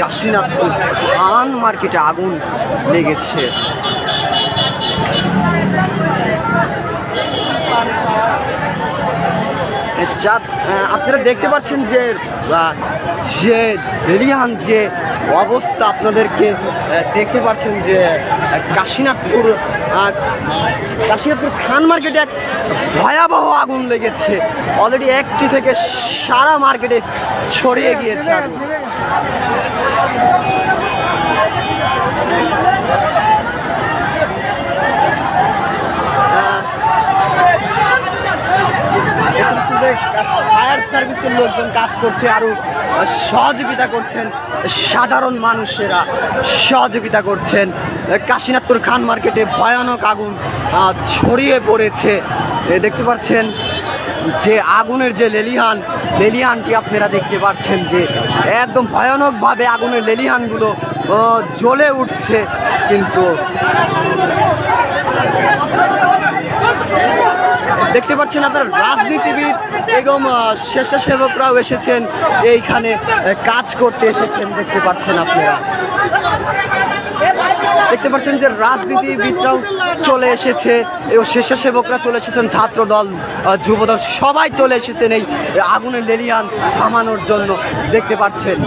কাশীনাথপুর ধান মার্কেটে আগুন লেগেছে। আপনারা দেখতে পাচ্ছেন যে লেলিহান যে অবস্থা, আপনাদেরকে দেখতে পাচ্ছেন যে কাশীনাথপুর ধান মার্কেটে এক ভয়াবহ আগুন লেগেছে। অলরেডি একটি থেকে সারা মার্কেটে ছড়িয়ে গিয়েছে আগুন। ফায়ার সার্ভিসের লোকজন কাজ করছে, আরো সহযোগিতা করছেন, সাধারণ মানুষেরা সহযোগিতা করছেন। কাশীনাথপুর খান মার্কেটে ভয়ানক আগুন ছড়িয়ে পড়েছে। দেখতে পাচ্ছেন যে আগুনের যে লেলিহানটি আপনারা দেখতে পাচ্ছেন যে একদম ভয়ানকভাবে আগুনের লেলিহানগুলো জ্বলে উঠছে। কিন্তু দেখতে পাচ্ছেন আপনার রাজনীতিবিদ এবং স্বেচ্ছাসেবকরাও এসেছেন, এইখানে কাজ করতে এসেছেন। দেখতে পাচ্ছেন আপনারা, দেখতে পাচ্ছেন যে রাজনীতিবিদরাও চলে এসেছে এবং স্বেচ্ছাসেবকরা চলে এসেছেন, ছাত্রদল, যুবদল সবাই চলে এসেছেন এই আগুনের লেলিহান থামানোর জন্য। দেখতে পাচ্ছেন।